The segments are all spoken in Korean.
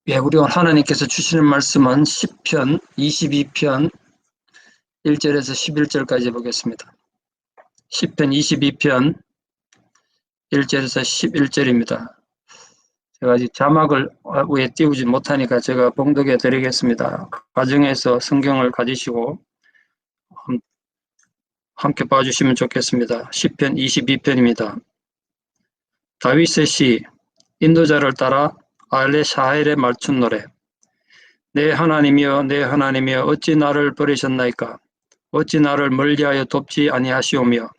예, 우리 하나님께서 주시는 말씀은 시편 22편 1절에서 11절까지 보겠습니다. 시편 22편 1절에서 11절입니다. 제가 아직 자막을 위에 띄우지 못하니까 제가 봉독해 드리겠습니다. 가정에서 성경을 가지시고 함께 봐주시면 좋겠습니다. 시편 22편입니다. 다윗의 시, 인도자를 따라 알레 샤헬의 말춘 노래. 내 하나님이여 내 하나님이여 어찌 나를 버리셨나이까. 어찌 나를 멀리하여 돕지 아니하시오며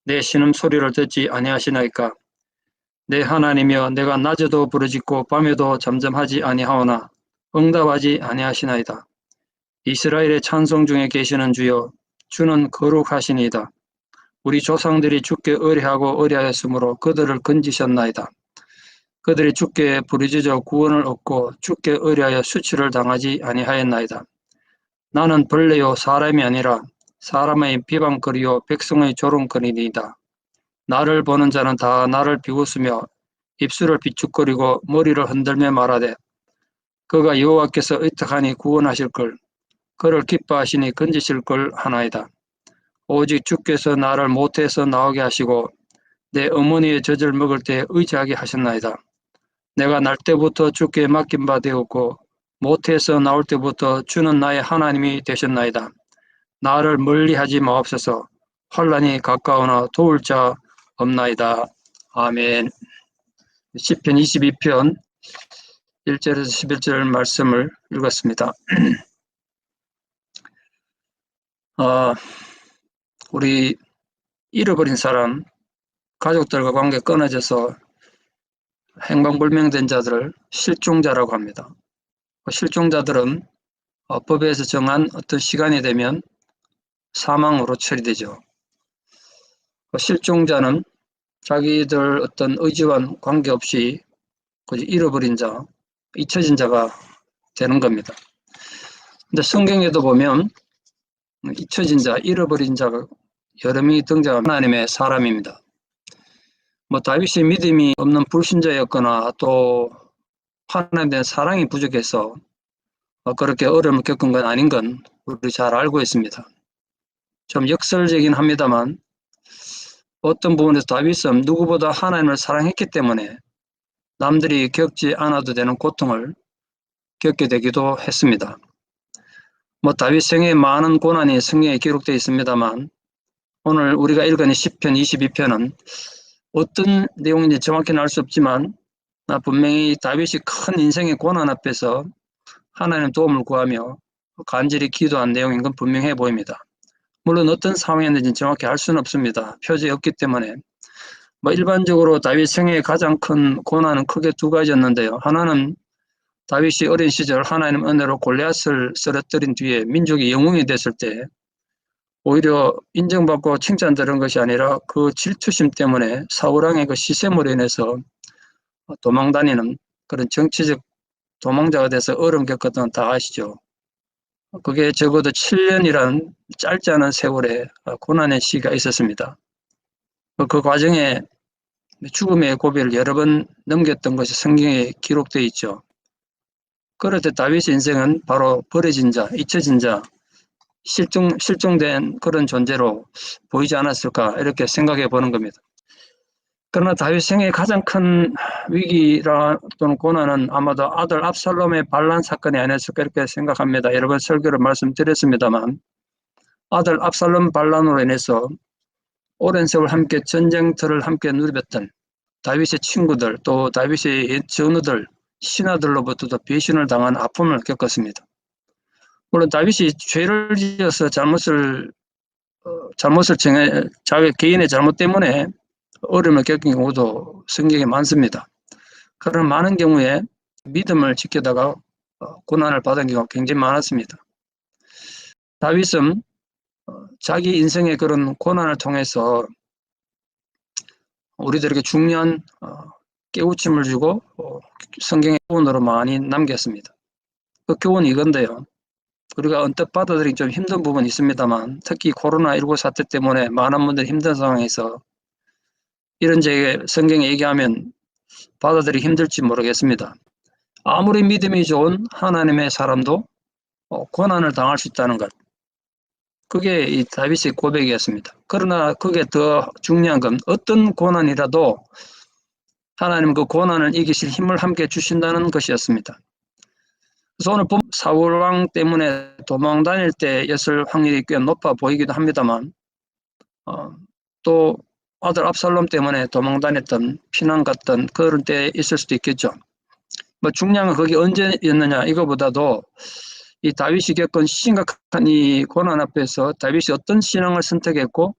내 신음소리를 듣지 아니하시나이까. 내 하나님이여 내가 낮에도 부르짖고 밤에도 잠잠하지 아니하오나 응답하지 아니하시나이다. 이스라엘의 찬송 중에 계시는 주여 주는 거룩하시니이다. 우리 조상들이 주께 의뢰하고 의뢰하였으므로 그들을 건지셨나이다. 그들이 주께 부르짖어 구원을 얻고 주께 의뢰하여 수치를 당하지 아니하였나이다. 나는 벌레요 사람이 아니라 사람의 비방거리요 백성의 조롱거리니이다. 나를 보는 자는 다 나를 비웃으며 입술을 비축거리고 머리를 흔들며 말하되 그가 여호와께서 의탁하니 구원하실 걸 그를 기뻐하시니 건지실 걸 하나이다. 오직 주께서 나를 모태에서 나오게 하시고 내 어머니의 젖을 먹을 때 의지하게 하셨나이다. 내가 날 때부터 주께 맡긴 바 되었고 모태에서 나올 때부터 주는 나의 하나님이 되셨나이다. 나를 멀리하지 마옵소서. 환난이 가까우나 도울 자 없나이다. 아멘. 시편 22편 1절에서 11절 말씀을 읽었습니다. 우리 잃어버린 사람, 가족들과 관계 끊어져서 행방불명된 자들을 실종자라고 합니다. 실종자들은 법에서 정한 어떤 시간이 되면 사망으로 처리되죠. 실종자는 자기들 어떤 의지와 관계없이 잃어버린 자, 잊혀진 자가 되는 겁니다. 근데 성경에도 보면 잊혀진 자, 잃어버린 자가 여러 명이 등장하는 하나님의 사람입니다. 다윗이 믿음이 없는 불신자였거나 또 하나님에 대한 사랑이 부족해서 그렇게 어려움을 겪은 건 아닌 건 우리 잘 알고 있습니다. 좀 역설적이긴 합니다만 어떤 부분에서 다윗은 누구보다 하나님을 사랑했기 때문에 남들이 겪지 않아도 되는 고통을 겪게 되기도 했습니다. 다윗 생애에 많은 고난이 성경에 기록되어 있습니다만 오늘 우리가 읽은 시편 22편은 어떤 내용인지 정확히는 알 수 없지만 분명히 다윗이 큰 인생의 고난 앞에서 하나님 도움을 구하며 간절히 기도한 내용인 건 분명해 보입니다. 물론 어떤 상황이었는지 정확히 알 수는 없습니다. 표지에 없기 때문에. 일반적으로 다윗 생애의 가장 큰 고난은 크게 두 가지였는데요. 하나는 다윗이 어린 시절 하나님 은혜로 골리앗을 쓰러뜨린 뒤에 민족이 영웅이 됐을 때 오히려 인정받고 칭찬받은 것이 아니라 그 질투심 때문에 사울왕의 그 시샘으로 인해서 도망다니는 그런 정치적 도망자가 돼서 어려움 겪었던 다 아시죠. 그게 적어도 7년이란 짧지 않은 세월에 고난의 시기가 있었습니다. 그 과정에 죽음의 고비를 여러 번 넘겼던 것이 성경에 기록되어 있죠. 그럴 때 다윗의 인생은 바로 버려진 자, 잊혀진 자, 실종된 그런 존재로 보이지 않았을까 이렇게 생각해 보는 겁니다. 그러나 다윗 생애의 가장 큰 위기라 또는 고난은 아마도 아들 압살롬의 반란 사건이 아니었을까 이렇게 생각합니다. 여러 번 설교를 말씀드렸습니다만 아들 압살롬 반란으로 인해서 오랜 세월 함께 전쟁터를 함께 누볐던 다윗의 친구들 또 다윗의 옛 전우들 신하들로부터도 배신을 당한 아픔을 겪었습니다. 물론 다윗이 죄를 지어서 잘못을 자기 개인의 잘못 때문에 어려움을 겪은 경우도 성경에 많습니다. 그런 많은 경우에 믿음을 지키다가 고난을 받은 경우가 굉장히 많았습니다. 다윗은 자기 인생의 그런 고난을 통해서 우리들에게 중요한 깨우침을 주고 성경의 교훈으로 많이 남겼습니다. 그 교훈이 이건데요. 우리가 언뜻 받아들이기 좀 힘든 부분이 있습니다만 특히 코로나19 사태 때문에 많은 분들이 힘든 상황에서 이런 성경에 얘기하면 받아들이기 힘들지 모르겠습니다. 아무리 믿음이 좋은 하나님의 사람도 고난을 당할 수 있다는 것. 그게 이 다윗의 고백이었습니다. 그러나 그게 더 중요한 건 어떤 고난이라도 하나님 그 고난을 이기실 힘을 함께 주신다는 것이었습니다. 그래서 오늘 사울 왕 때문에 도망 다닐 때였을 확률이 꽤 높아 보이기도 합니다만 또 아들 압살롬 때문에 도망 다녔던 피난 갔던 그런 때 있을 수도 있겠죠. 뭐 중요한 건 그게 언제였느냐 이거보다도 이 다윗이 겪은 심각한 이 고난 앞에서 다윗이 어떤 신앙을 선택했고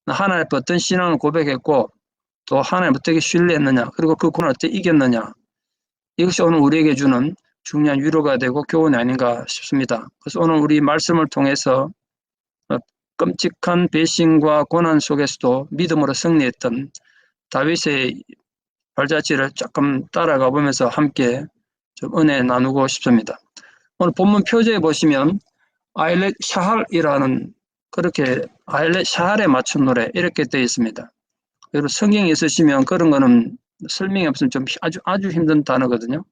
하나님 앞에 어떤 신앙을 고백했고 또 하나님 어떻게 신뢰했느냐 그리고 그 고난을 어떻게 이겼느냐 이것이 오늘 우리에게 주는 중요한 위로가 되고 교훈이 아닌가 싶습니다. 그래서 오늘 우리 말씀을 통해서 끔찍한 배신과 고난 속에서도 믿음으로 승리했던 다윗의 발자취를 조금 따라가 보면서 함께 좀 은혜 나누고 싶습니다. 오늘 본문 표제에 보시면 아일렛 샤할이라는 그렇게 아일렛 샤할에 맞춘 노래 이렇게 되어 있습니다. 여러분 성경에 있으시면 그런 거는 설명이 없으면 좀 아주 힘든 단어거든요.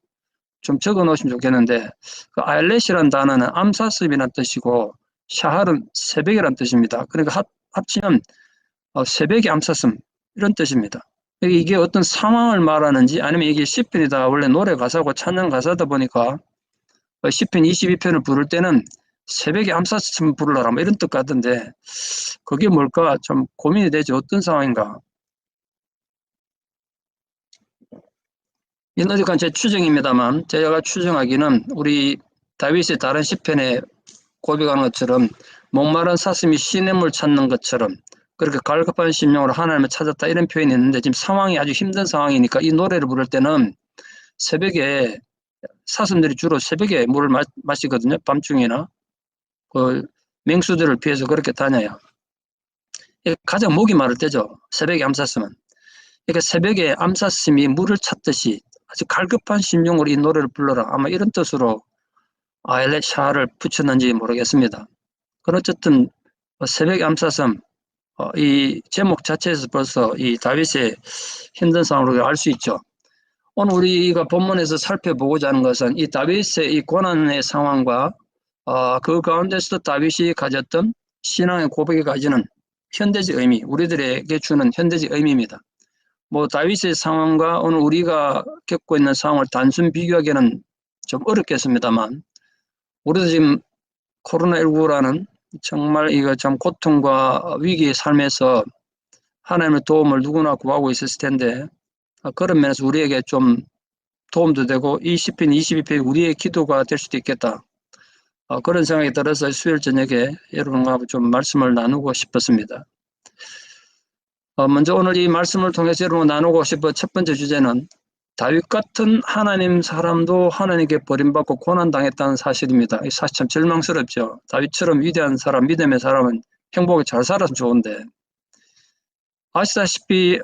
좀 적어 놓으시면 좋겠는데 그 아일렛이라는 단어는 암사슴이라는 뜻이고 샤할은 새벽이라는 뜻입니다. 그러니까 합치면 새벽의 암사슴 이런 뜻입니다. 이게 어떤 상황을 말하는지 아니면 이게 시편이다 원래 노래 가사고 찬양 가사다 보니까 시편 22편을 부를 때는 새벽에 암사슴 부르라 뭐 이런 뜻 같은데 그게 뭘까 좀 고민이 되죠. 어떤 상황인가. 이건 어디간 제 추정입니다만 제가 추정하기는 우리 다윗의 다른 시편에 고백하는 것처럼 목마른 사슴이 시냇물 찾는 것처럼 그렇게 갈급한 심령으로 하나님을 찾았다 이런 표현이 있는데 지금 상황이 아주 힘든 상황이니까 이 노래를 부를 때는 새벽에 사슴들이 주로 새벽에 물을 마시거든요. 밤중이나 그 맹수들을 피해서 그렇게 다녀요. 가장 목이 마를 때죠. 새벽에 암사슴은. 그러니까 새벽에 암사슴이 물을 찾듯이 아주 갈급한 심령으로 이 노래를 불러라. 아마 이런 뜻으로 아일렛 샤를 붙였는지 모르겠습니다. 그런 어쨌든 새벽에 암사슴 이 제목 자체에서 벌써 이 다윗의 힘든 상황을 알 수 있죠. 오늘 우리가 본문에서 살펴보고자 하는 것은 이 다윗의 이 고난의 상황과 그 가운데서도 다윗이 가졌던 신앙의 고백이 가지는 현대적 의미, 우리들에게 주는 현대적 의미입니다. 뭐 다윗의 상황과 오늘 우리가 겪고 있는 상황을 단순 비교하기는 좀 어렵겠습니다만 우리도 지금 코로나19라는 정말 이거 참 고통과 위기의 삶에서 하나님의 도움을 누구나 구하고 있었을 텐데 그런 면에서 우리에게 좀 도움도 되고 이 시편 22편이 우리의 기도가 될 수도 있겠다. 그런 생각이 들어서 수요일 저녁에 여러분과 좀 말씀을 나누고 싶었습니다. 먼저 오늘 이 말씀을 통해서 여러분 나누고 싶은 첫 번째 주제는 다윗 같은 하나님 사람도 하나님께 버림받고 고난당했다는 사실입니다. 이 사실 참 절망스럽죠. 다윗처럼 위대한 사람, 믿음의 사람은 행복에 잘 살아서 좋은데 아시다시피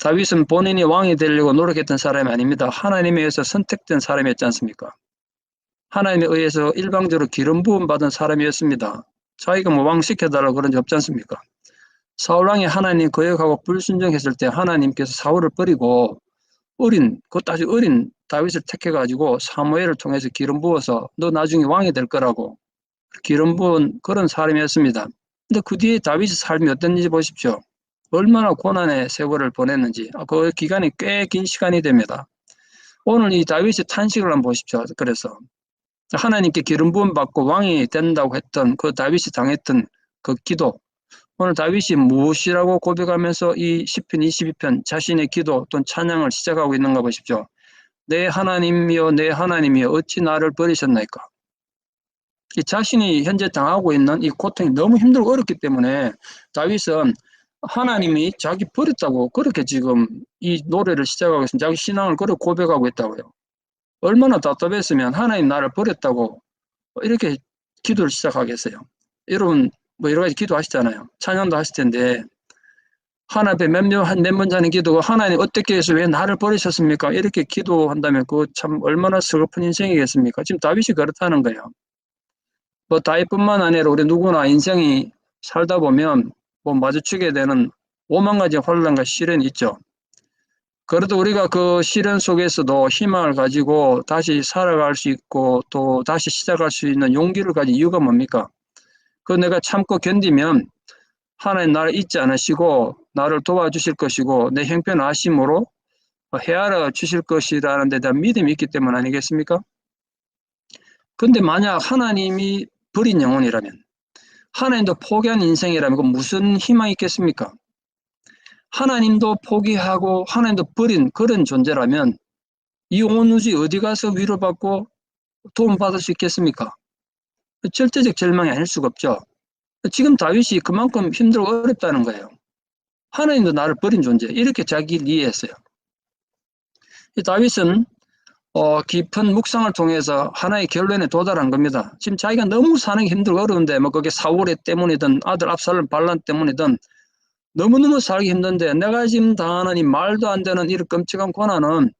다윗은 본인이 왕이 되려고 노력했던 사람이 아닙니다. 하나님에 의해서 선택된 사람이었지 않습니까? 하나님에 의해서 일방적으로 기름 부음 받은 사람이었습니다. 자기가 뭐 왕 시켜달라고 그런 적 없지 않습니까? 사울왕이 하나님 거역하고 불순종했을 때 하나님께서 사울을 버리고 그것도 아주 어린 다윗을 택해가지고 사무엘을 통해서 기름 부어서 너 나중에 왕이 될 거라고 기름 부은 그런 사람이었습니다. 근데 그 뒤에 다윗의 삶이 어땠는지 보십시오. 얼마나 고난의 세월을 보냈는지 그 기간이 꽤 긴 시간이 됩니다. 오늘 이 다윗의 탄식을 한번 보십시오. 그래서 하나님께 기름 부음 받고 왕이 된다고 했던 그 다윗이 당했던 그 기도 오늘 다윗이 무엇이라고 고백하면서 이 시편 22편 자신의 기도 또는 찬양을 시작하고 있는가 보십시오. 내 하나님이여 내 하나님이여 어찌 나를 버리셨나이까. 이 자신이 현재 당하고 있는 이 고통이 너무 힘들고 어렵기 때문에 다윗은 하나님이 자기 버렸다고 그렇게 지금 이 노래를 시작하고 있습니다. 자기 신앙을 그렇게 고백하고 있다고요. 얼마나 답답했으면 하나님 나를 버렸다고 이렇게 기도를 시작하겠어요. 여러분 뭐 여러 가지 기도하시잖아요. 찬양도 하실 텐데 하나님 앞에 몇 번 자는 기도가 하나님 어떻게 해서 왜 나를 버리셨습니까? 이렇게 기도한다면 그거 참 얼마나 서글픈 인생이겠습니까? 지금 다윗이 그렇다는 거예요. 뭐 다윗뿐만 아니라 우리 누구나 인생이 살다 보면 뭐 마주치게 되는 오만 가지 혼란과 시련이 있죠. 그래도 우리가 그 시련 속에서도 희망을 가지고 다시 살아갈 수 있고 또 다시 시작할 수 있는 용기를 가진 이유가 뭡니까? 그 내가 참고 견디면 하나님 나를 잊지 않으시고 나를 도와주실 것이고 내 형편 아심으로 헤아려 주실 것이라는 데 대한 믿음이 있기 때문 아니겠습니까? 근데 만약 하나님이 버린 영혼이라면 하나님도 포기한 인생이라면 그 무슨 희망이 있겠습니까? 하나님도 포기하고 하나님도 버린 그런 존재라면 이 온 우주 어디 가서 위로받고 도움받을 수 있겠습니까? 절대적 절망이 아닐 수가 없죠. 지금 다윗이 그만큼 힘들고 어렵다는 거예요. 하나님도 나를 버린 존재 이렇게 자기를 이해했어요. 다윗은 깊은 묵상을 통해서 하나의 결론에 도달한 겁니다. 지금 자기가 너무 사는 게 힘들고 어려운데 뭐 그게 사울의 때문이든 아들 압살롬 반란 때문이든 너무너무 살기 힘든데 내가 지금 당하는 이 말도 안 되는 이런 끔찍한 고난은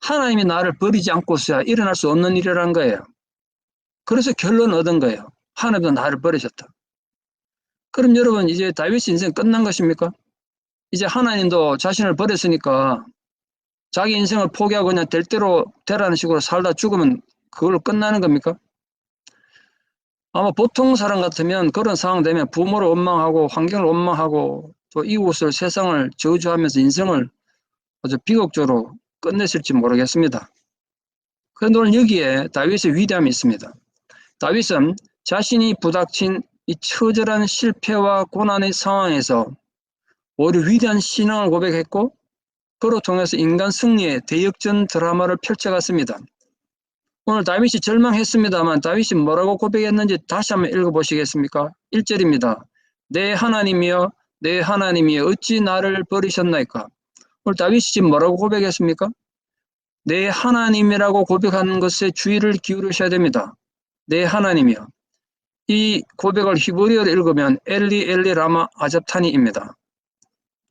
하나님이 나를 버리지 않고서야 일어날 수 없는 일이라는 거예요. 그래서 결론을 얻은 거예요. 하나님도 나를 버리셨다. 그럼 여러분 이제 다윗 인생 끝난 것입니까? 이제 하나님도 자신을 버렸으니까 자기 인생을 포기하고 그냥 될 대로 되라는 식으로 살다 죽으면 그걸로 끝나는 겁니까? 아마 보통 사람 같으면 그런 상황 되면 부모를 원망하고 환경을 원망하고 또 이웃을 세상을 저주하면서 인생을 아주 비극적으로 끝냈을지 모르겠습니다. 그런데 오늘 여기에 다윗의 위대함이 있습니다. 다윗은 자신이 부닥친 이 처절한 실패와 고난의 상황에서 오히려 위대한 신앙을 고백했고 그로 통해서 인간 승리의 대역전 드라마를 펼쳐갔습니다. 오늘 다윗이 절망했습니다만 다윗이 뭐라고 고백했는지 다시 한번 읽어보시겠습니까? 1절입니다. 내 하나님이여 내 하나님이여 어찌 나를 버리셨나이까? 오늘 다윗이 지금 뭐라고 고백했습니까? 내 하나님이라고 고백하는 것에 주의를 기울이셔야 됩니다. 내 하나님이여. 이 고백을 히브리어로 읽으면 엘리 엘리 라마 아잡타니입니다.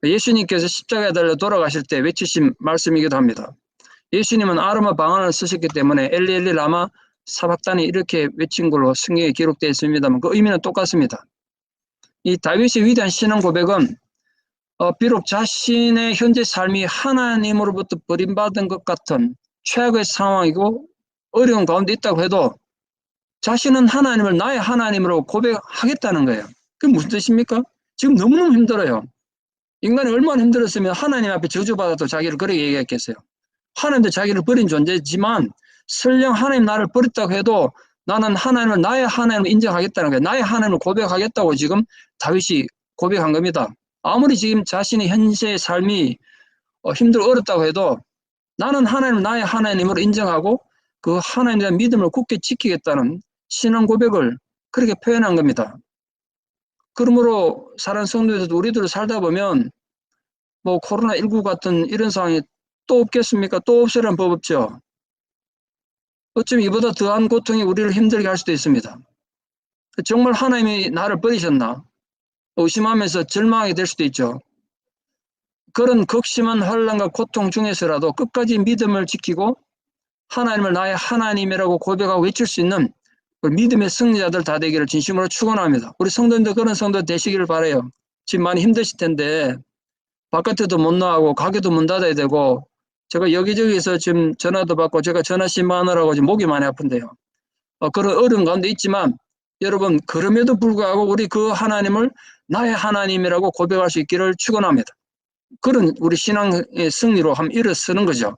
예수님께서 십자가에 달려 돌아가실 때 외치신 말씀이기도 합니다. 예수님은 아르마 방언을 쓰셨기 때문에 엘리 엘리 라마 사박단이 이렇게 외친 걸로 성경에 기록되어 있습니다만 그 의미는 똑같습니다. 이 다윗의 위대한 신앙 고백은 비록 자신의 현재 삶이 하나님으로부터 버림받은 것 같은 최악의 상황이고 어려운 가운데 있다고 해도 자신은 하나님을 나의 하나님으로 고백하겠다는 거예요. 그게 무슨 뜻입니까? 지금 너무너무 힘들어요. 인간이 얼마나 힘들었으면 하나님 앞에 저주받아도 자기를 그렇게 얘기했겠어요. 하나님도 자기를 버린 존재지만 설령 하나님 나를 버렸다고 해도 나는 하나님을 나의 하나님을 인정하겠다는 거예요. 나의 하나님을 고백하겠다고 지금 다윗이 고백한 겁니다. 아무리 지금 자신의 현재의 삶이 힘들고 어렵다고 해도 나는 하나님을 나의 하나님으로 인정하고 그 하나님에 대한 믿음을 굳게 지키겠다는 신앙 고백을 그렇게 표현한 겁니다. 그러므로 사랑하는 성도들도 우리들 살다 보면 뭐 코로나19 같은 이런 상황이 또 없겠습니까? 또 없으란 법 없죠. 어쩌면 이보다 더한 고통이 우리를 힘들게 할 수도 있습니다. 정말 하나님이 나를 버리셨나? 의심하면서 절망하게 될 수도 있죠. 그런 극심한 환난과 고통 중에서라도 끝까지 믿음을 지키고 하나님을 나의 하나님이라고 고백하고 외칠 수 있는 믿음의 승리자들 다 되기를 진심으로 축원합니다. 우리 성도님들 그런 성도 되시기를 바라요. 지금 많이 힘드실 텐데 바깥에도 못 나가고 가게도 문 닫아야 되고 제가 여기저기서 지금 전화도 받고 제가 전화 심하느라고 지금 목이 많이 아픈데요. 그런 어려운 가운데 있지만 여러분 그럼에도 불구하고 우리 그 하나님을 나의 하나님이라고 고백할 수 있기를 축원합니다. 그런 우리 신앙의 승리로 한번 일어서는 거죠.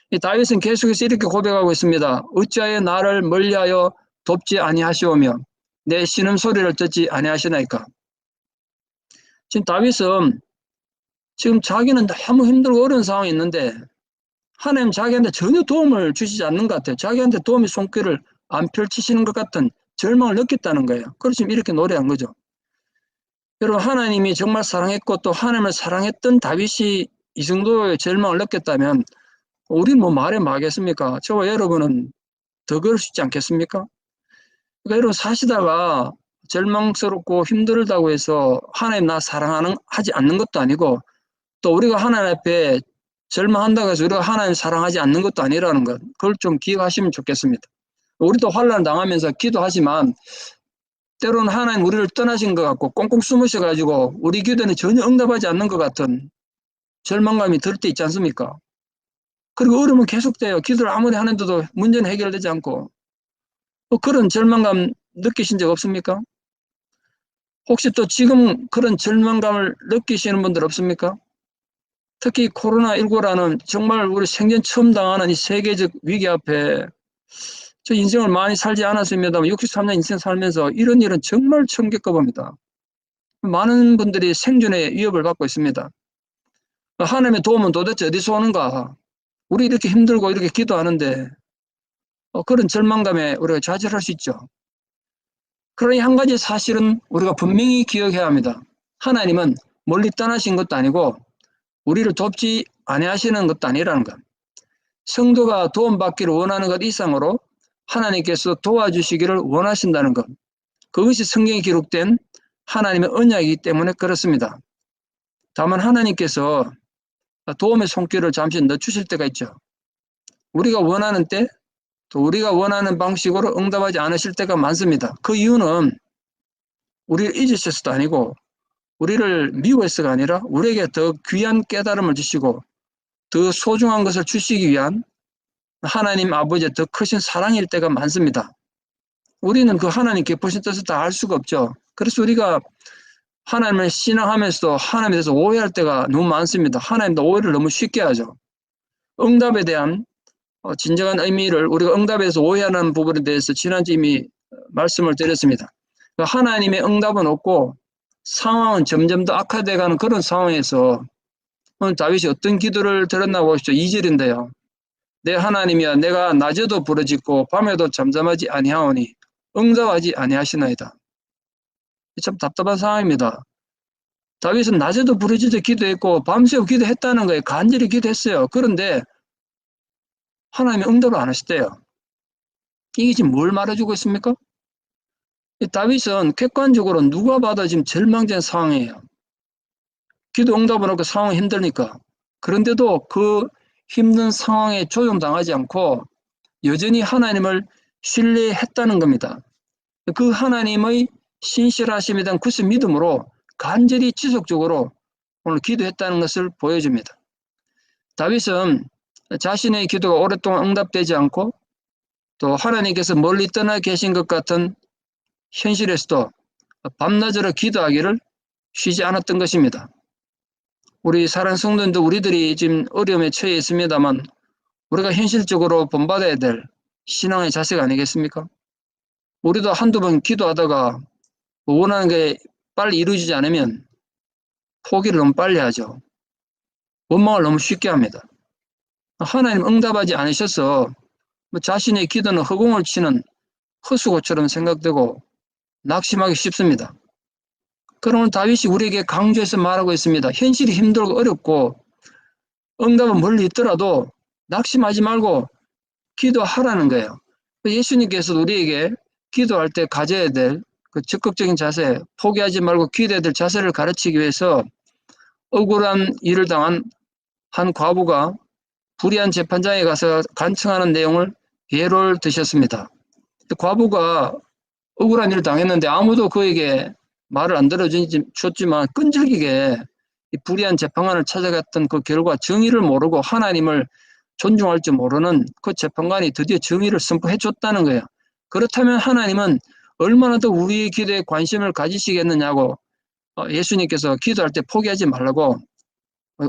이 다윗은 계속해서 이렇게 고백하고 있습니다. 어찌하여 나를 멀리하여 돕지 아니하시오며 내 신음소리를 듣지 아니하시나이까. 지금 다윗은 지금 자기는 너무 힘들고 어려운 상황이 있는데 하나님 자기한테 전혀 도움을 주시지 않는 것 같아요. 자기한테 도움의 손길을 안 펼치시는 것 같은 절망을 느꼈다는 거예요. 그래서 지금 이렇게 노래한 거죠. 여러분 하나님이 정말 사랑했고 또 하나님을 사랑했던 다윗이 이 정도의 절망을 느꼈다면 우리는 뭐 말해 뭐하겠습니까? 저와 여러분은 더 그럴 수 있지 않겠습니까? 그러니까 여러분 사시다가 절망스럽고 힘들다고 해서 하나님 나 사랑하지 않는 것도 아니고 또 우리가 하나님 앞에 절망한다고 해서 우리가 하나님 사랑하지 않는 것도 아니라는 것. 그걸 좀 기억하시면 좋겠습니다. 우리도 환난 당하면서 기도하지만 때로는 하나님 우리를 떠나신 것 같고 꽁꽁 숨으셔가지고 우리 기도는 전혀 응답하지 않는 것 같은 절망감이 들 때 있지 않습니까? 그리고 어려움은 계속돼요. 기도를 아무리 하는데도 문제는 해결되지 않고. 그런 절망감 느끼신 적 없습니까? 혹시 또 지금 그런 절망감을 느끼시는 분들 없습니까? 특히 코로나19라는 정말 우리 생전 처음 당하는 이 세계적 위기 앞에 저 인생을 많이 살지 않았습니다만 63년 인생 살면서 이런 일은 정말 처음 겪어봅니다. 많은 분들이 생존의 위협을 받고 있습니다. 하나님의 도움은 도대체 어디서 오는가? 우리 이렇게 힘들고 이렇게 기도하는데 그런 절망감에 우리가 좌절할 수 있죠. 그러니 한 가지 사실은 우리가 분명히 기억해야 합니다. 하나님은 멀리 떠나신 것도 아니고 우리를 돕지 아니하시는 것도 아니라는 것. 성도가 도움받기를 원하는 것 이상으로 하나님께서 도와주시기를 원하신다는 것. 그것이 성경에 기록된 하나님의 언약이기 때문에 그렇습니다. 다만 하나님께서 도움의 손길을 잠시 넣어주실 때가 있죠. 우리가 원하는 때, 또 우리가 원하는 방식으로 응답하지 않으실 때가 많습니다. 그 이유는 우리를 잊으셔서도 아니고 우리를 미워해서가 아니라 우리에게 더 귀한 깨달음을 주시고 더 소중한 것을 주시기 위한 하나님 아버지의 더 크신 사랑일 때가 많습니다. 우리는 그 하나님 깊으신 뜻을 다 알 수가 없죠. 그래서 우리가 하나님을 신앙하면서도 하나님에 대해서 오해할 때가 너무 많습니다. 하나님도 오해를 너무 쉽게 하죠. 응답에 대한 진정한 의미를 우리가 응답에 대해서 오해하는 부분에 대해서 지난주에 이미 말씀을 드렸습니다. 하나님의 응답은 없고 상황은 점점 더 악화돼가는 그런 상황에서 오늘 다윗이 어떤 기도를 드렸나 보십시오. 2절인데요. 내 하나님이여 내가 낮에도 부르짖고 밤에도 잠잠하지 아니하오니 응답하지 아니하시나이다. 참 답답한 상황입니다. 다윗은 낮에도 부르짖어 기도했고 밤새워 기도했다는 거예요. 간절히 기도했어요. 그런데 하나님이 응답을 안 하셨대요. 이게 지금 뭘 말해주고 있습니까? 다윗은 객관적으로 누가 봐도 지금 절망된 상황이에요. 기도 응답을 하고 상황이 힘드니까. 그런데도 그 힘든 상황에 조종당하지 않고 여전히 하나님을 신뢰했다는 겁니다. 그 하나님의 신실하심에 대한 굳은 믿음으로 간절히 지속적으로 오늘 기도했다는 것을 보여줍니다. 다윗은 자신의 기도가 오랫동안 응답되지 않고 또 하나님께서 멀리 떠나 계신 것 같은 현실에서도 밤낮으로 기도하기를 쉬지 않았던 것입니다. 우리 사랑하는 성도님도 우리들이 지금 어려움에 처해 있습니다만 우리가 현실적으로 본받아야 될 신앙의 자세가 아니겠습니까? 우리도 한두 번 기도하다가 원하는 게 빨리 이루어지지 않으면 포기를 너무 빨리 하죠. 원망을 너무 쉽게 합니다. 하나님 응답하지 않으셔서 자신의 기도는 허공을 치는 헛수고처럼 생각되고 낙심하기 쉽습니다. 그러면 다윗이 우리에게 강조해서 말하고 있습니다. 현실이 힘들고 어렵고 응답은 멀리 있더라도 낙심하지 말고 기도하라는 거예요. 예수님께서 우리에게 기도할 때 가져야 될 그 적극적인 자세, 포기하지 말고 기도해야 될 자세를 가르치기 위해서 억울한 일을 당한 한 과부가 불의한 재판장에 가서 간청하는 내용을 예를 드셨습니다. 과부가 억울한 일을 당했는데 아무도 그에게 말을 안 들어줬지만 끈질기게 불의한 재판관을 찾아갔던 그 결과 정의를 모르고 하나님을 존중할 줄 모르는 그 재판관이 드디어 정의를 선포해 줬다는 거예요. 그렇다면 하나님은 얼마나 더 우리의 기도에 관심을 가지시겠느냐고 예수님께서 기도할 때 포기하지 말라고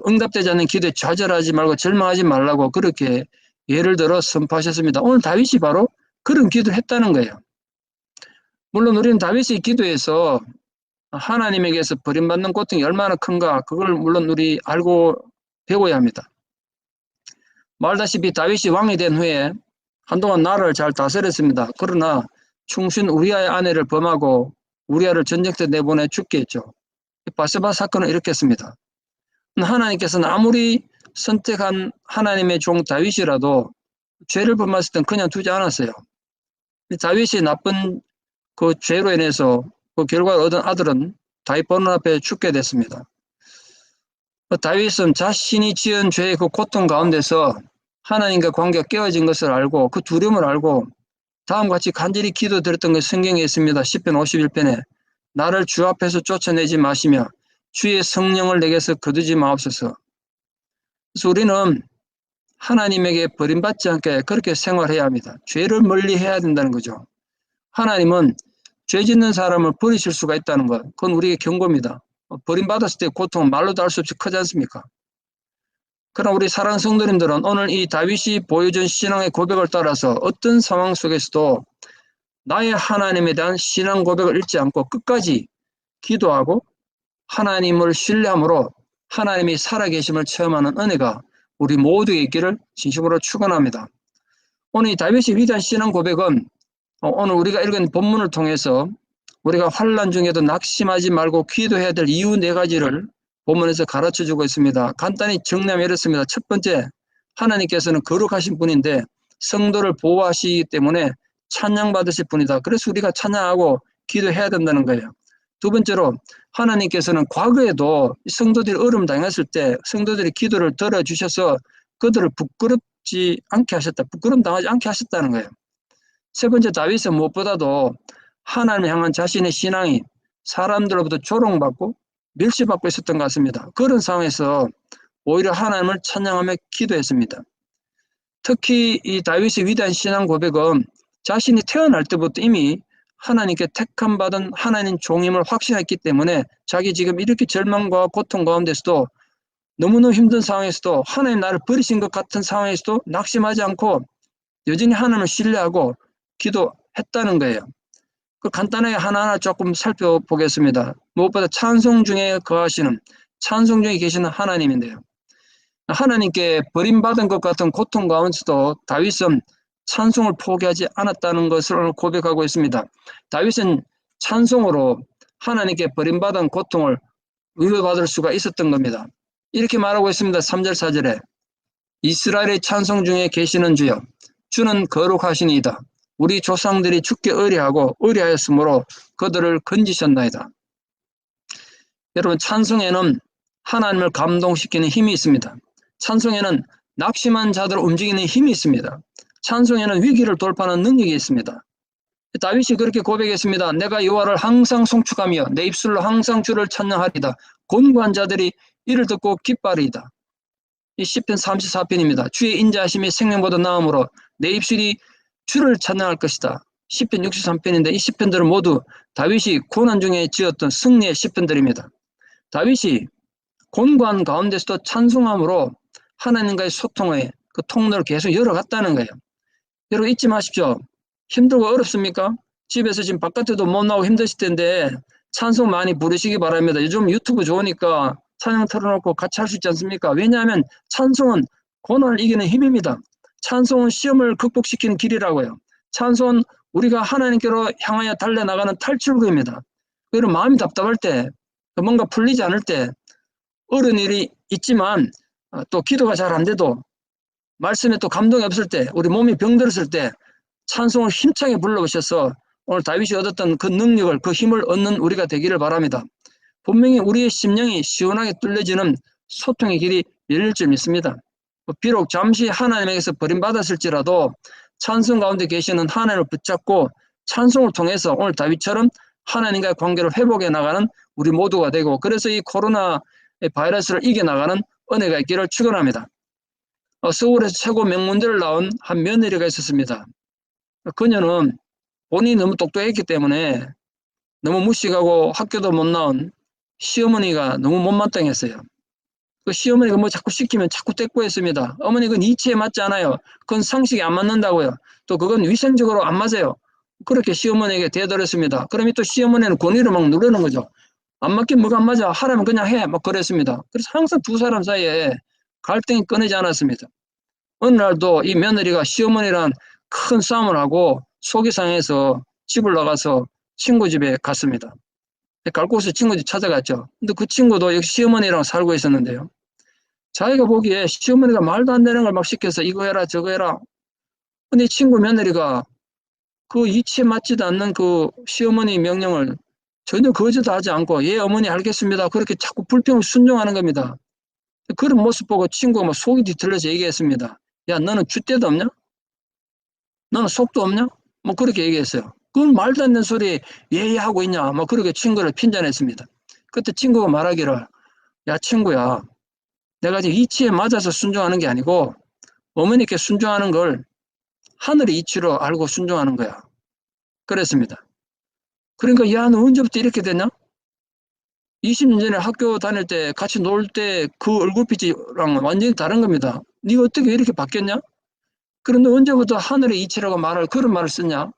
응답되지 않는 기도에 좌절하지 말고 절망하지 말라고 그렇게 예를 들어 선포하셨습니다. 오늘 다윗이 바로 그런 기도를 했다는 거예요. 물론 우리는 다윗의 기도에서 하나님에게서 버림받는 고통이 얼마나 큰가 그걸 물론 우리 알고 배워야 합니다. 말다시피 다윗이 왕이 된 후에 한동안 나라를 잘 다스렸습니다. 그러나 충신 우리아의 아내를 범하고 우리아를 전쟁터에 내보내 죽게 했죠. 바세바 사건은 이렇게 했습니다. 하나님께서는 아무리 선택한 하나님의 종 다윗이라도 죄를 범했을 땐 그냥 두지 않았어요. 다윗이 나쁜 그 죄로 인해서 그 결과를 얻은 아들은 다윗 보는 앞에 죽게 됐습니다. 다윗은 자신이 지은 죄의 그 고통 가운데서 하나님과 관계가 깨어진 것을 알고 그 두려움을 알고 다음과 같이 간절히 기도드렸던 것이 성경에 있습니다. 시편 51편에 나를 주 앞에서 쫓아내지 마시며 주의 성령을 내게서 거두지 마옵소서. 그래서 우리는 하나님에게 버림받지 않게 그렇게 생활해야 합니다. 죄를 멀리 해야 된다는 거죠. 하나님은 죄 짓는 사람을 버리실 수가 있다는 것, 그건 우리에게 경고입니다. 버림받았을 때 고통은 말로도 알 수 없이 크지 않습니까? 그러나 우리 사랑하는 성도님들은 오늘 이 다윗이 보여준 신앙의 고백을 따라서 어떤 상황 속에서도 나의 하나님에 대한 신앙 고백을 잃지 않고 끝까지 기도하고 하나님을 신뢰함으로 하나님이 살아계심을 체험하는 은혜가 우리 모두에게 있기를 진심으로 축원합니다. 오늘 이 다윗의 위대한 신앙 고백은 오늘 우리가 읽은 본문을 통해서 우리가 환난 중에도 낙심하지 말고 기도해야 될 이유 4가지를 본문에서 가르쳐주고 있습니다. 간단히 정리하면 이렇습니다. 첫 번째, 하나님께서는 거룩하신 분인데 성도를 보호하시기 때문에 찬양받으실 분이다. 그래서 우리가 찬양하고 기도해야 된다는 거예요. 두 번째로, 하나님께서는 과거에도 성도들이 어려움 당했을 때 성도들이 기도를 들어주셔서 그들을 부끄럽지 않게 하셨다. 부끄럼 당하지 않게 하셨다는 거예요. 세 번째, 다윗은 무엇보다도 하나님을 향한 자신의 신앙이 사람들로부터 조롱받고 멸시받고 있었던 것 같습니다. 그런 상황에서 오히려 하나님을 찬양하며 기도했습니다. 특히 이 다윗의 위대한 신앙 고백은 자신이 태어날 때부터 이미 하나님께 택함받은 하나님 종임을 확신했기 때문에 자기 지금 이렇게 절망과 고통 가운데서도 너무너무 힘든 상황에서도 하나님 나를 버리신 것 같은 상황에서도 낙심하지 않고 여전히 하나님을 신뢰하고 기도했다는 거예요. 그 간단하게 하나하나 조금 살펴보겠습니다. 무엇보다 찬송 중에 거하시는, 찬송 중에 계시는 하나님인데요. 하나님께 버림받은 것 같은 고통 가운데서도 다윗은 찬송을 포기하지 않았다는 것을 고백하고 있습니다. 다윗은 찬송으로 하나님께 버림받은 고통을 위로받을 수가 있었던 겁니다. 이렇게 말하고 있습니다. 3절 4절에 이스라엘의 찬송 중에 계시는 주여 주는 거룩하시니이다. 우리 조상들이 주께 의뢰하고 의뢰하였으므로 그들을 건지셨나이다. 여러분, 찬송에는 하나님을 감동시키는 힘이 있습니다. 찬송에는 낙심한 자들을 움직이는 힘이 있습니다. 찬송에는 위기를 돌파하는 능력이 있습니다. 다윗이 그렇게 고백했습니다. 내가 여호와를 항상 송축하며 내 입술로 항상 주를 찬양하리다. 곤고한 자들이 이를 듣고 기뻐하리이다. 이 시편 34편입니다. 주의 인자하심이 생명보다 나음으로 내 입술이 주를 찬양할 것이다. 시편 63편인데 이 시편들은 모두 다윗이 고난 중에 지었던 승리의 시편들입니다. 다윗이 곤고한 가운데서도 찬송함으로 하나님과의 소통의 그 통로를 계속 열어갔다는 거예요. 여러분 잊지 마십시오. 힘들고 어렵습니까? 집에서 지금 바깥에도 못 나오고 힘드실 텐데 찬송 많이 부르시기 바랍니다. 요즘 유튜브 좋으니까 찬양 틀어놓고 같이 할 수 있지 않습니까? 왜냐하면 찬송은 고난을 이기는 힘입니다. 찬송은 시험을 극복시키는 길이라고요. 찬송은 우리가 하나님께로 향하여 달려나가는 탈출구입니다. 여러분 마음이 답답할 때 뭔가 풀리지 않을 때 어려운 일이 있지만 또 기도가 잘 안 돼도 말씀에 또 감동이 없을 때 우리 몸이 병들었을 때 찬송을 힘차게 불러오셔서 오늘 다윗이 얻었던 그 능력을 그 힘을 얻는 우리가 되기를 바랍니다. 분명히 우리의 심령이 시원하게 뚫려지는 소통의 길이 열릴 줄 믿습니다. 비록 잠시 하나님에게서 버림받았을지라도 찬송 가운데 계시는 하나님을 붙잡고 찬송을 통해서 오늘 다윗처럼 하나님과의 관계를 회복해 나가는 우리 모두가 되고 그래서 이 코로나 바이러스를 이겨나가는 은혜가 있기를 축원합니다. 서울에서 최고 명문대를 나온 한 며느리가 있었습니다. 그녀는 본인이 너무 똑똑했기 때문에 너무 무식하고 학교도 못 나온 시어머니가 너무 못마땅했어요. 그 시어머니가 뭐 자꾸 시키면 자꾸 떼꾸했습니다. 어머니 그건 이치에 맞지 않아요. 그건 상식에 안 맞는다고요. 또 그건 위생적으로 안 맞아요. 그렇게 시어머니에게 대들었습니다. 그러면 또 시어머니는 권위를 막 누르는 거죠. 안 맞긴 뭐가 안 맞아. 하라면 그냥 해. 막 그랬습니다. 그래서 항상 두 사람 사이에 갈등이 끊이지 않았습니다. 어느 날도 이 며느리가 시어머니랑 큰 싸움을 하고 속이 상해서 집을 나가서 친구 집에 갔습니다. 갈 곳을 친구 집 찾아갔죠. 근데 그 친구도 역시 시어머니랑 살고 있었는데요. 자기가 보기에 시어머니가 말도 안 되는 걸 막 시켜서 이거 해라 저거 해라. 근데 친구 며느리가 그 이치에 맞지도 않는 그 시어머니 명령을 전혀 거절하지 않고 예 어머니 알겠습니다. 그렇게 자꾸 불평을 순종하는 겁니다. 그런 모습 보고 친구가 막 속이 뒤틀려서 얘기했습니다. 야 너는 줏대도 없냐? 너는 속도 없냐? 뭐 그렇게 얘기했어요. 그건 말도 안 되는 소리 예 하고 있냐? 뭐 그렇게 친구를 핀잔했습니다. 그때 친구가 말하기를 야 친구야 내가 지금 이치에 맞아서 순종하는 게 아니고 어머니께 순종하는 걸 하늘의 이치로 알고 순종하는 거야. 그랬습니다. 그러니까 야, 너 언제부터 이렇게 됐냐? 20년 전에 학교 다닐 때 같이 놀 때 그 얼굴빛이랑 완전히 다른 겁니다. 네가 어떻게 이렇게 바뀌었냐? 그런데 언제부터 하늘의 이치라고 말할 그런 말을 썼냐?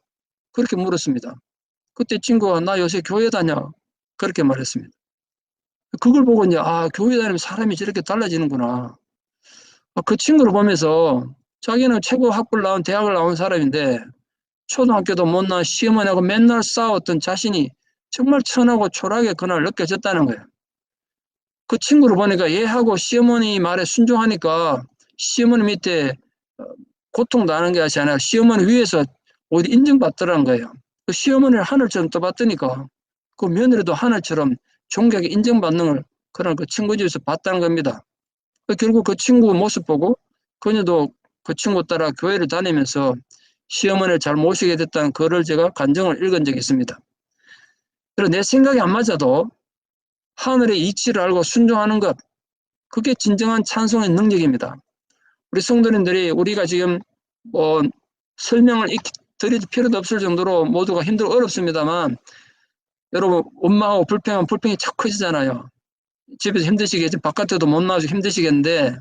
그렇게 물었습니다. 그때 친구가 나 요새 교회 다녀. 그렇게 말했습니다. 그걸 보고 이제 교회 다니면 사람이 저렇게 달라지는구나. 그 친구를 보면서 자기는 최고 학부를 나온 대학을 나온 사람인데 초등학교도 못 나온 시어머니하고 맨날 싸웠던 자신이 정말 천하고 초라하게 그날 느껴졌다는 거예요. 그 친구를 보니까 얘하고 시어머니 말에 순종하니까 시어머니 밑에 고통 나는 게 아니라 시어머니 위에서 어디 인정받더라는 거예요. 그 시어머니를 하늘처럼 떠봤더니까 그 며느리도 하늘처럼 존경하게 인정받는 그런 그 친구 집에서 봤다는 겁니다. 결국 그 친구 모습 보고 그녀도 그 친구 따라 교회를 다니면서 시어머니를 잘 모시게 됐다는 글을 제가 간증을 읽은 적이 있습니다. 그래서 내 생각이 안 맞아도 하늘의 이치를 알고 순종하는 것, 그게 진정한 찬송의 능력입니다. 우리 성도님들이 우리가 지금 뭐 설명을 드릴 필요도 없을 정도로 모두가 힘들고 어렵습니다만 여러분 엄마하고 불평이 자꾸 커지잖아요. 집에서 힘드시겠지 바깥에도 못 나와서 힘드시겠는데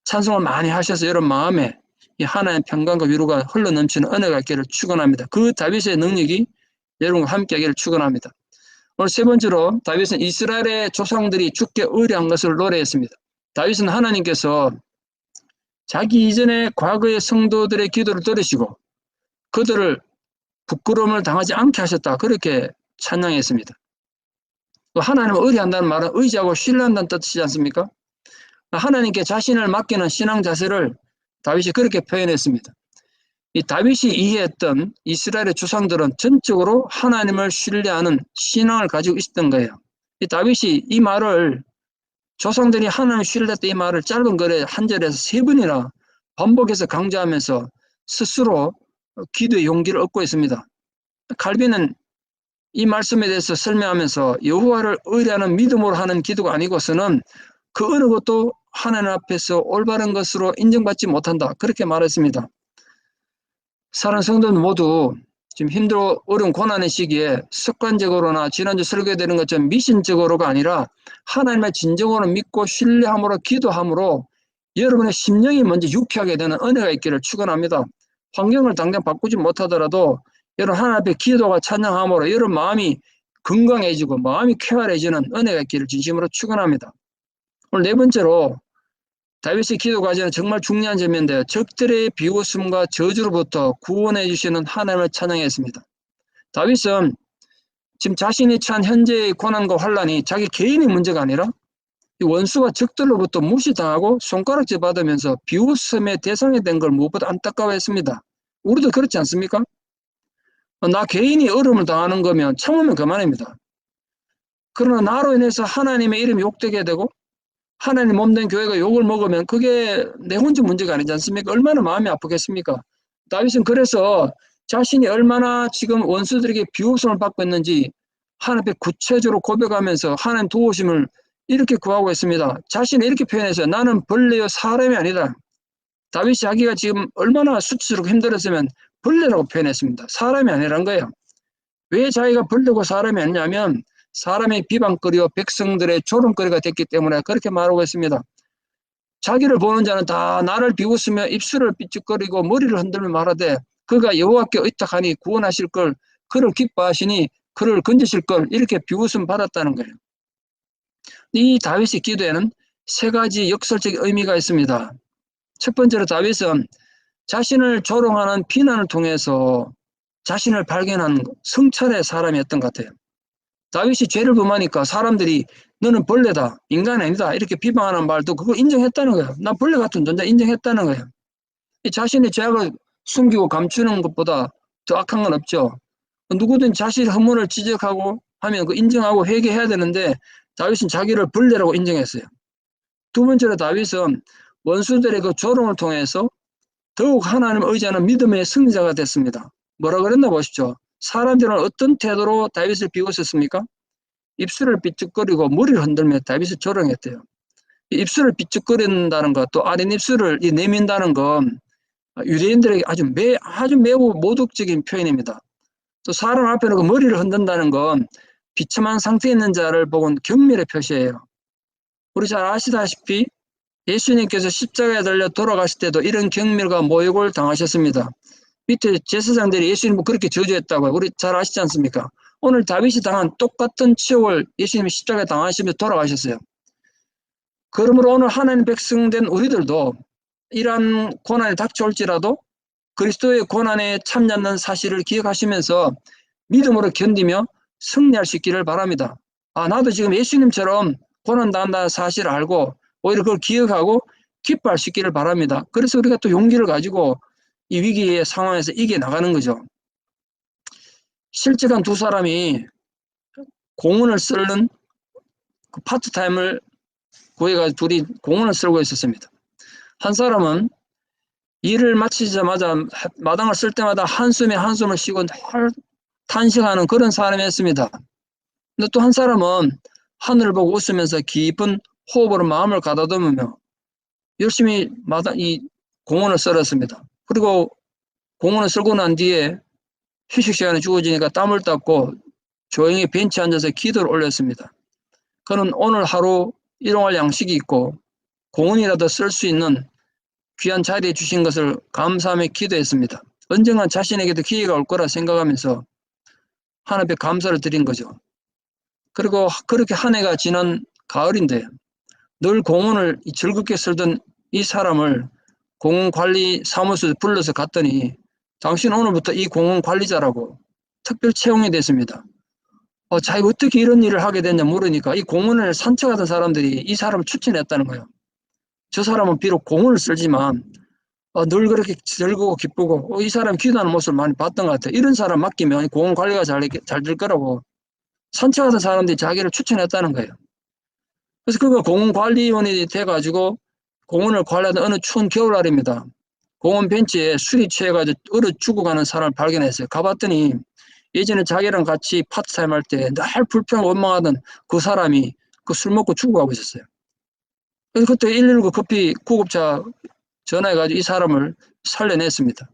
찬송을 많이 하셔서 여러분 마음에 이 하나의 평강과 위로가 흘러넘치는 은혜가 있기를 축원합니다. 그 다윗의 능력이 여러분과 함께하기를 축원합니다. 오늘 세 번째로 다윗은 이스라엘의 조상들이 죽게 의뢰한 것을 노래했습니다. 다윗은 하나님께서 자기 이전의 과거의 성도들의 기도를 들으시고 그들을 부끄러움을 당하지 않게 하셨다. 그렇게 찬양했습니다. 하나님을 의뢰한다는 말은 의지하고 신뢰한다는 뜻이지 않습니까? 하나님께 자신을 맡기는 신앙 자세를 다윗이 그렇게 표현했습니다. 이 다윗이 이해했던 이스라엘의 조상들은 전적으로 하나님을 신뢰하는 신앙을 가지고 있었던 거예요. 이 다윗이 이 말을 조상들이 하나님을 신뢰했던 이 말을 짧은 글에 한 절에서 세 번이나 반복해서 강조하면서 스스로 기도의 용기를 얻고 있습니다. 칼빈은 이 말씀에 대해서 설명하면서 여호와를 의뢰하는 믿음으로 하는 기도가 아니고서는 그 어느 것도 하나님 앞에서 올바른 것으로 인정받지 못한다. 그렇게 말했습니다. 사랑하는 성도들 모두 지금 힘들고 어려운 고난의 시기에 습관적으로나 지난주 설교되는 것처럼 미신적으로가 아니라 하나님의 진정으로 믿고 신뢰함으로 기도함으로 여러분의 심령이 먼저 유쾌하게 되는 은혜가 있기를 축원합니다. 환경을 당장 바꾸지 못하더라도 여러분 하나님 앞에 기도가 찬양함으로 여러분 마음이 건강해지고 마음이 쾌활해지는 은혜가 있기를 진심으로 축원합니다. 오늘 네 번째로 다윗의 기도 과제는 정말 중요한 점인데 적들의 비웃음과 저주로부터 구원해 주시는 하나님을 찬양했습니다. 다윗은 지금 자신이 처한 현재의 고난과 환란이 자기 개인의 문제가 아니라 원수와 적들로부터 무시당하고 손가락질 받으면서 비웃음의 대상이 된 걸 무엇보다 안타까워했습니다. 우리도 그렇지 않습니까? 나 개인이 어려움을 당하는 거면 참으면 그만입니다. 그러나 나로 인해서 하나님의 이름이 욕되게 되고 하나님 몸된 교회가 욕을 먹으면 그게 내 혼자 문제가 아니지 않습니까? 얼마나 마음이 아프겠습니까? 다윗은 그래서 자신이 얼마나 지금 원수들에게 비웃음을 받고 있는지 하나님 앞에 구체적으로 고백하면서 하나님 도우심을 이렇게 구하고 있습니다. 자신이 이렇게 표현했어요. 나는 벌레요 사람이 아니다. 다윗이 자기가 지금 얼마나 수치스럽고 힘들었으면 벌레라고 표현했습니다. 사람이 아니란 거예요. 왜 자기가 벌레고 사람이 아니냐면 사람의 비방거리와 백성들의 조롱거리가 됐기 때문에 그렇게 말하고 있습니다. 자기를 보는 자는 다 나를 비웃으며 입술을 삐죽거리고 머리를 흔들며 말하되 그가 여호와께 의탁하니 구원하실 걸 그를 기뻐하시니 그를 건지실 걸 이렇게 비웃음 받았다는 거예요. 이 다윗의 기도에는 세 가지 역설적인 의미가 있습니다. 첫 번째로 다윗은 자신을 조롱하는 비난을 통해서 자신을 발견한 성찰의 사람이었던 것 같아요. 다윗이 죄를 범하니까 사람들이 너는 벌레다, 인간이 아니다 이렇게 비방하는 말도 그거 인정했다는 거예요. 난 벌레 같은 존재 인정했다는 거예요. 자신의 죄악을 숨기고 감추는 것보다 더 악한 건 없죠. 누구든 자신의 허물을 지적하고 하면 그 인정하고 회개해야 되는데 다윗은 자기를 벌레라고 인정했어요. 두 번째로 다윗은 원수들의 그 조롱을 통해서 더욱 하나님을 의지하는 믿음의 승리자가 됐습니다. 뭐라 그랬나 보십시오. 사람들은 어떤 태도로 다윗을 비웃었습니까? 입술을 삐죽거리고 머리를 흔들며 다윗을 조롱했대요. 입술을 삐죽거린다는 것, 또 아랫입술을 내민다는 건 유대인들에게 아주 매우 모독적인 표현입니다. 또 사람 앞에 놓고 머리를 흔든다는 건 비참한 상태에 있는 자를 보고는 경멸의 표시예요. 우리 잘 아시다시피 예수님께서 십자가에 달려 돌아가실 때도 이런 경멸과 모욕을 당하셨습니다. 밑에 제사장들이 예수님을 그렇게 저주했다고요. 우리 잘 아시지 않습니까? 오늘 다윗이 당한 똑같은 치욕을 예수님이 십자가에 당하시며 돌아가셨어요. 그러므로 오늘 하나님 백성된 우리들도 이러한 고난이 닥쳐올지라도 그리스도의 고난에 참여하는 사실을 기억하시면서 믿음으로 견디며 승리할 수 있기를 바랍니다. 나도 지금 예수님처럼 고난당한다는 사실을 알고 오히려 그걸 기억하고 기뻐할 수 있기를 바랍니다. 그래서 우리가 또 용기를 가지고 이 위기의 상황에서 이겨나가는 거죠. 실직한 두 사람이 공원을 쓰는 그 파트타임을 구해가지고 둘이 공원을 쓸고 있었습니다. 한 사람은 일을 마치자마자 마당을 쓸 때마다 한숨에 한숨을 쉬고 탄식하는 그런 사람이었습니다. 근데 또 한 사람은 하늘을 보고 웃으면서 깊은 호흡으로 마음을 가다듬으며 열심히 이 공원을 썰었습니다. 그리고 공원을 썰고 난 뒤에 휴식 시간이 주어지니까 땀을 닦고 조용히 벤치에 앉아서 기도를 올렸습니다. 그는 오늘 하루 일용할 양식이 있고 공원이라도 쓸 수 있는 귀한 자리에 주신 것을 감사하며 기도했습니다. 언젠간 자신에게도 기회가 올 거라 생각하면서 하나님께 감사를 드린 거죠. 그리고 그렇게 한 해가 지난 가을인데 늘 공원을 즐겁게 쓸던 이 사람을 공원관리 사무소에 불러서 갔더니 당신 오늘부터 이 공원 관리자라고 특별 채용이 됐습니다. 자기가 어떻게 이런 일을 하게 됐냐 물으니까 이 공원을 산책하던 사람들이 이 사람을 추천했다는 거예요. 저 사람은 비록 공원을 쓸지만 늘 그렇게 즐거워 기쁘고 이 사람이 기도하는 모습을 많이 봤던 것 같아요. 이런 사람 맡기면 공원 관리가 잘 될 거라고 산책하던 사람들이 자기를 추천했다는 거예요. 그래서 그가 공원관리원이 돼가지고 공원을 관리하던 어느 추운 겨울날입니다. 공원 벤치에 술이 취해가지고 얼어 죽어가는 사람을 발견했어요. 가봤더니 예전에 자기랑 같이 파트타임 할 때 늘 불평하고 원망하던 그 사람이 그 술 먹고 죽어가고 있었어요. 그래서 그때 119 급히 구급차 전화해가지고 이 사람을 살려냈습니다.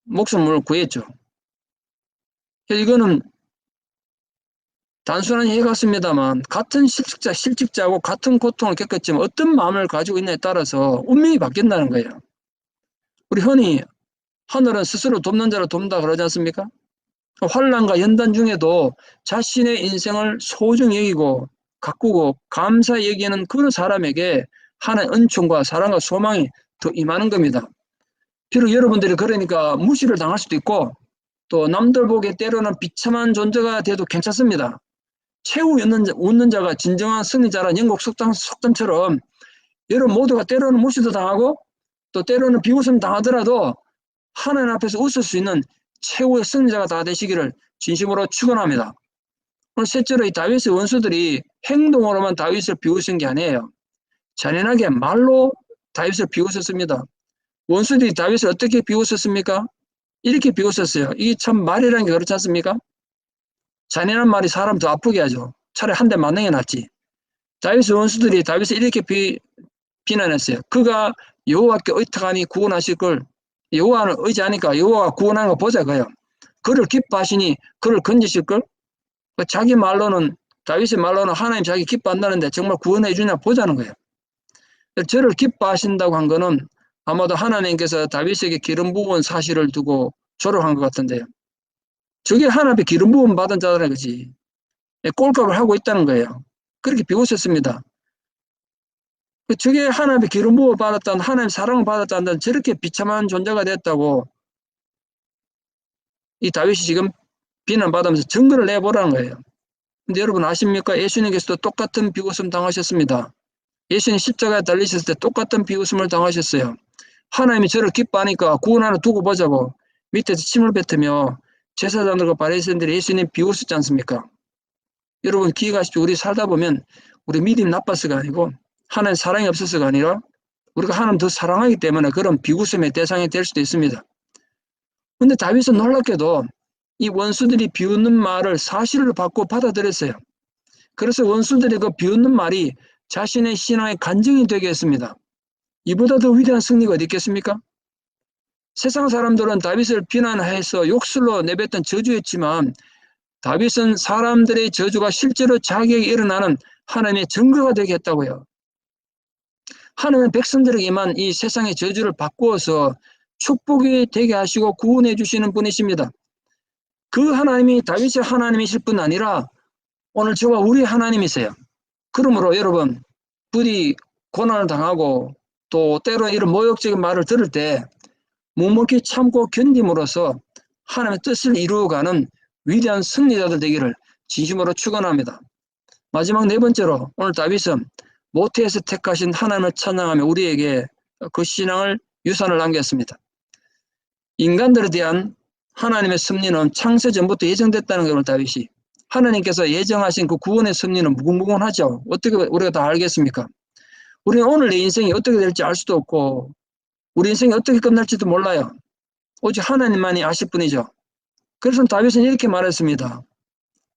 목숨을 구했죠. 이거는 단순한 예가 같습니다만 같은 실직자하고 같은 고통을 겪었지만 어떤 마음을 가지고 있냐에 따라서 운명이 바뀐다는 거예요. 우리 흔히 하늘은 스스로 돕는 자를 돕는다 그러지 않습니까? 환난과 연단 중에도 자신의 인생을 소중히 여기고 가꾸고 감사히 여기는 그런 사람에게 하나의 은총과 사랑과 소망이 더 임하는 겁니다. 비록 여러분들이 그러니까 무시를 당할 수도 있고 또 남들 보기에 때로는 비참한 존재가 돼도 괜찮습니다. 최후 웃는 자가 진정한 승리자란 영국 속담처럼 여러분 모두가 때로는 무시도 당하고 또 때로는 비웃음 당하더라도 하나님 앞에서 웃을 수 있는 최후의 승리자가 다 되시기를 진심으로 축원합니다. 오늘 셋째로 이 다윗의 원수들이 행동으로만 다윗을 비웃은 게 아니에요. 잔인하게 말로 다윗을 비웃었습니다. 원수들이 다윗을 어떻게 비웃었습니까? 이렇게 비웃었어요. 이게 참 말이라는 게 그렇지 않습니까? 잔인한 말이 사람 더 아프게 하죠. 차라리 한 대 맞는 게 낫지. 다윗의 원수들이 다윗을 이렇게 비난했어요. 그가 여호와께 의탁하니 구원하실 걸 여호와를 의지하니까 여호와가 구원하는 거 보자 그요. 그를 기뻐하시니 그를 건지실 걸. 자기 말로는 다윗의 말로는 하나님 자기 기뻐한다는데 정말 구원해 주냐 보자는 거예요. 저를 기뻐하신다고 한 거는 아마도 하나님께서 다윗에게 기름 부은 사실을 두고 조롱한 것 같은데요. 저게 하나님의 기름 부음 받은 자라는 거지. 꼴값을 하고 있다는 거예요. 그렇게 비웃었습니다. 저게 하나님의 기름 부어 받았다는 하나님의 사랑을 받았다는 저렇게 비참한 존재가 됐다고 이 다윗이 지금 비난받으면서 증거를 내보라는 거예요. 근데 여러분 아십니까? 예수님께서도 똑같은 비웃음 당하셨습니다. 예수님 십자가에 달리셨을 때 똑같은 비웃음을 당하셨어요. 하나님이 저를 기뻐하니까 구원 하나 두고 보자고 밑에서 침을 뱉으며 제사장들과 바리새인들이 예수님 비웃었지 않습니까? 여러분 기억하십시오. 우리 살다 보면 우리 믿음이 나빠서가 아니고 하나님 사랑이 없어서가 아니라 우리가 하나님 더 사랑하기 때문에 그런 비웃음의 대상이 될 수도 있습니다. 그런데 다윗은 놀랍게도 이 원수들이 비웃는 말을 사실로 받고 받아들였어요. 그래서 원수들이 그 비웃는 말이 자신의 신앙의 간증이 되게 했습니다. 이보다 더 위대한 승리가 어디 있겠습니까? 세상 사람들은 다윗을 비난해서 욕설로 내뱉던 저주였지만 다윗은 사람들의 저주가 실제로 자기에게 일어나는 하나님의 증거가 되게 했다고요. 하나님은 백성들에게만 이 세상의 저주를 바꾸어서 축복이 되게 하시고 구원해 주시는 분이십니다. 그 하나님이 다윗의 하나님이실 뿐 아니라 오늘 저와 우리 하나님이세요. 그러므로 여러분, 부디 고난을 당하고 또 때로 이런 모욕적인 말을 들을 때 묵묵히 참고 견딤으로써 하나님의 뜻을 이루어가는 위대한 승리자들 되기를 진심으로 축원합니다. 마지막 네 번째로 오늘 다윗은 모태에서 택하신 하나님을 찬양하며 우리에게 그 신앙을 유산을 남겼습니다. 인간들에 대한 하나님의 섭리는 창세 전부터 예정됐다는 것을 다윗이 하나님께서 예정하신 그 구원의 섭리는 무궁무궁하죠. 어떻게 우리가 다 알겠습니까? 우리는 오늘 내 인생이 어떻게 될지 알 수도 없고 우리 인생이 어떻게 끝날지도 몰라요. 오직 하나님만이 아실 뿐이죠. 그래서 다윗은 이렇게 말했습니다.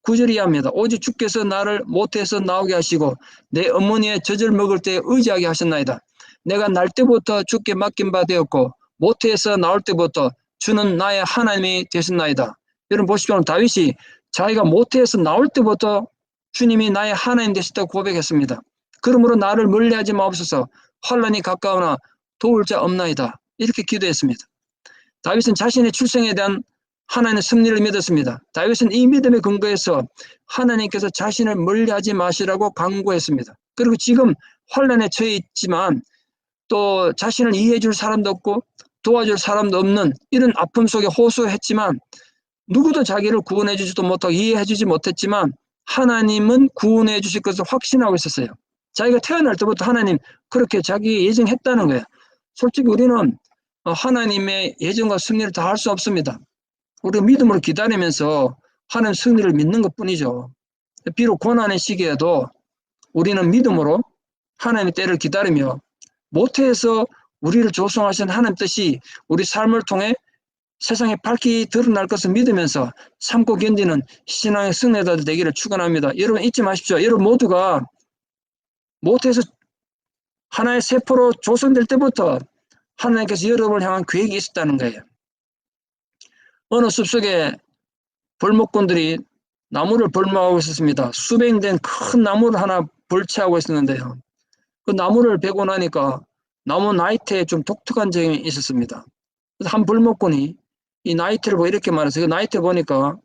9절 이하입니다. 오직 주께서 나를 모태에서 나오게 하시고 내 어머니의 젖을 먹을 때 의지하게 하셨나이다. 내가 날 때부터 주께 맡긴 바 되었고 모태에서 나올 때부터 주는 나의 하나님이 되셨나이다. 여러분 보십시오. 다윗이 자기가 모태에서 나올 때부터 주님이 나의 하나님 되셨다고 고백했습니다. 그러므로 나를 멀리하지 마옵소서. 환난이 가까우나 도울 자 없나이다. 이렇게 기도했습니다. 다윗은 자신의 출생에 대한 하나님의 섭리를 믿었습니다. 다윗은 이 믿음에 근거해서 하나님께서 자신을 멀리하지 마시라고 강구했습니다. 그리고 지금 환난에 처해 있지만 또 자신을 이해해 줄 사람도 없고 도와줄 사람도 없는 이런 아픔 속에 호소했지만 누구도 자기를 구원해 주지도 못하고 이해해 주지 못했지만 하나님은 구원해 주실 것을 확신하고 있었어요. 자기가 태어날 때부터 하나님 그렇게 자기 예정했다는 거예요. 솔직히 우리는 하나님의 예정과 승리를 다 할 수 없습니다. 우리가 믿음으로 기다리면서 하나님 승리를 믿는 것뿐이죠. 비록 고난의 시기에도 우리는 믿음으로 하나님의 때를 기다리며 모태에서 우리를 조성하신 하나님 뜻이 우리 삶을 통해 세상에 밝히 드러날 것을 믿으면서 참고 견디는 신앙의 승리자들 되기를 축원합니다. 여러분 잊지 마십시오. 여러분 모두가 모태에서 하나의 세포로 조성될 때부터 하나님께서 여러분을 향한 계획이 있었다는 거예요. 어느 숲속에 벌목꾼들이 나무를 벌목하고 있었습니다. 수백 된 큰 나무를 하나 벌채하고 있었는데요. 그 나무를 베고 나니까 나무 나이테에 좀 독특한 점이 있었습니다. 그래서 한 벌목꾼이 이 나이테를 보고 이렇게 말했어요. 그 나이테 보니까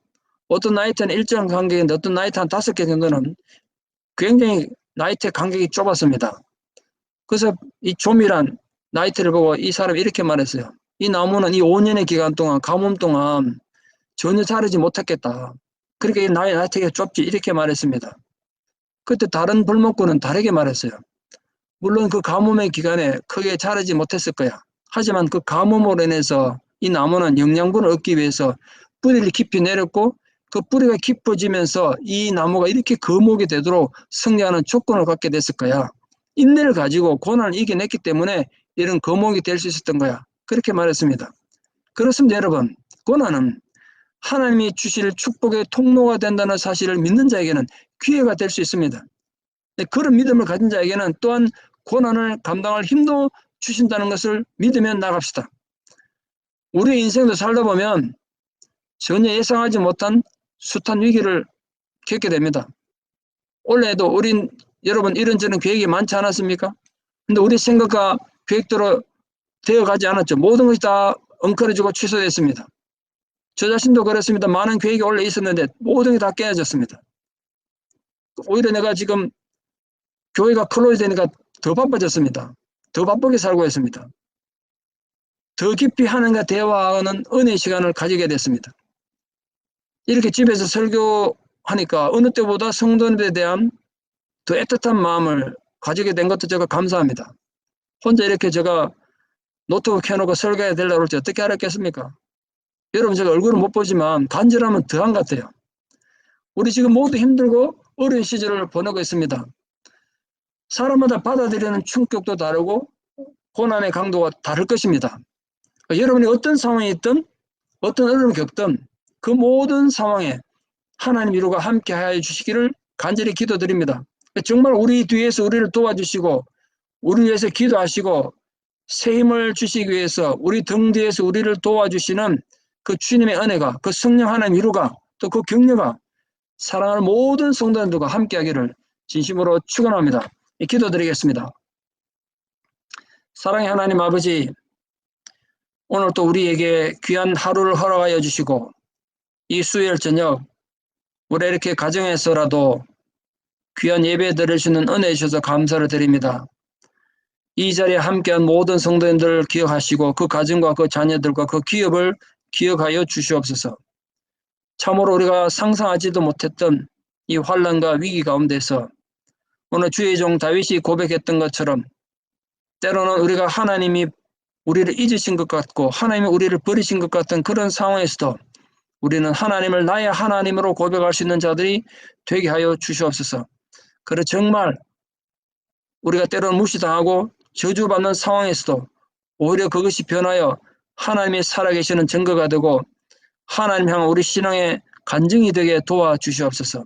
어떤 나이테는 일정 간격인데 어떤 나이테 한 5개 정도는 굉장히 나이테 간격이 좁았습니다. 그래서 이 조밀한 나이테를 보고 이 사람이 이렇게 말했어요. 이 나무는 이 5년의 기간 동안 가뭄 동안 전혀 자르지 못했겠다. 그렇게 나이테가 좁지 이렇게 말했습니다. 그때 다른 벌목꾼은 다르게 말했어요. 물론 그 가뭄의 기간에 크게 자르지 못했을 거야. 하지만 그 가뭄으로 인해서 이 나무는 영양분을 얻기 위해서 뿌리를 깊이 내렸고 그 뿌리가 깊어지면서 이 나무가 이렇게 거목이 되도록 성장하는 조건을 갖게 됐을 거야. 인내를 가지고 고난을 이겨냈기 때문에 이런 거목이 될 수 있었던 거야. 그렇게 말했습니다. 그렇습니다, 여러분. 고난은 하나님이 주실 축복의 통로가 된다는 사실을 믿는 자에게는 기회가 될 수 있습니다. 그런 믿음을 가진 자에게는 또한 고난을 감당할 힘도 주신다는 것을 믿으며 나갑시다. 우리의 인생도 살다 보면 전혀 예상하지 못한 숱한 위기를 겪게 됩니다. 올해도 여러분 이런저런 계획이 많지 않았습니까? 근데 우리 생각과 계획대로 되어가지 않았죠. 모든 것이 다 엉클어지고 취소됐습니다. 저 자신도 그렇습니다. 많은 계획이 원래 있었는데 모든 게 다 깨어졌습니다. 오히려 내가 지금 교회가 클로즈 되니까 더 바빠졌습니다. 더 바쁘게 살고 있습니다. 더 깊이 하나님과 대화하는 은혜의 시간을 가지게 됐습니다. 이렇게 집에서 설교하니까 어느 때보다 성도들에 대한 더 애틋한 마음을 가지게 된 것도 제가 감사합니다. 혼자 이렇게 제가 노트북 켜놓고 설교해야 되려고 할지 어떻게 알았겠습니까? 여러분 제가 얼굴은 못 보지만 간절하면 더한 것 같아요. 우리 지금 모두 힘들고 어려운 시절을 보내고 있습니다. 사람마다 받아들이는 충격도 다르고 고난의 강도가 다를 것입니다. 여러분이 어떤 상황에 있든 어떤 어려움을 겪든 그 모든 상황에 하나님 위로가 함께하여 주시기를 간절히 기도드립니다. 정말 우리 뒤에서 우리를 도와주시고 우리 위해서 기도하시고 새 힘을 주시기 위해서 우리 등 뒤에서 우리를 도와주시는 그 주님의 은혜가, 그 성령 하나님 위로가, 또 그 격려가 사랑하는 모든 성도들과 함께하기를 진심으로 축원합니다. 기도드리겠습니다. 사랑의 하나님 아버지, 오늘 또 우리에게 귀한 하루를 허락하여 주시고 이 수요일 저녁 우리 이렇게 가정에서라도 귀한 예배 드릴 수 있는 은혜 주셔서 감사를 드립니다. 이 자리에 함께한 모든 성도님들 기억하시고 그 가정과 그 자녀들과 그 기업을 기억하여 주시옵소서. 참으로 우리가 상상하지도 못했던 이 환난과 위기 가운데서 오늘 주의 종 다윗이 고백했던 것처럼 때로는 우리가 하나님이 우리를 잊으신 것 같고 하나님이 우리를 버리신 것 같은 그런 상황에서도 우리는 하나님을 나의 하나님으로 고백할 수 있는 자들이 되게 하여 주시옵소서. 그래 정말 우리가 때로는 무시당하고 저주받는 상황에서도 오히려 그것이 변하여 하나님이 살아계시는 증거가 되고 하나님 향한 우리 신앙의 간증이 되게 도와주시옵소서.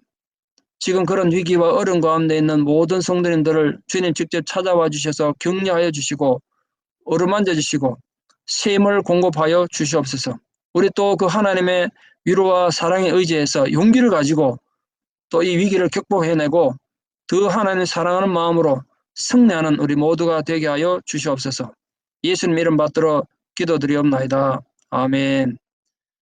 지금 그런 위기와 어려움 가운데 있는 모든 성도님들을 주님 직접 찾아와 주셔서 격려하여 주시고 어루만져 주시고 새 힘을 공급하여 주시옵소서. 우리 또 그 하나님의 위로와 사랑에 의지해서 용기를 가지고 또 이 위기를 극복해내고 더 하나님을 사랑하는 마음으로 승리하는 우리 모두가 되게 하여 주시옵소서. 예수님 이름 받들어 기도드리옵나이다. 아멘.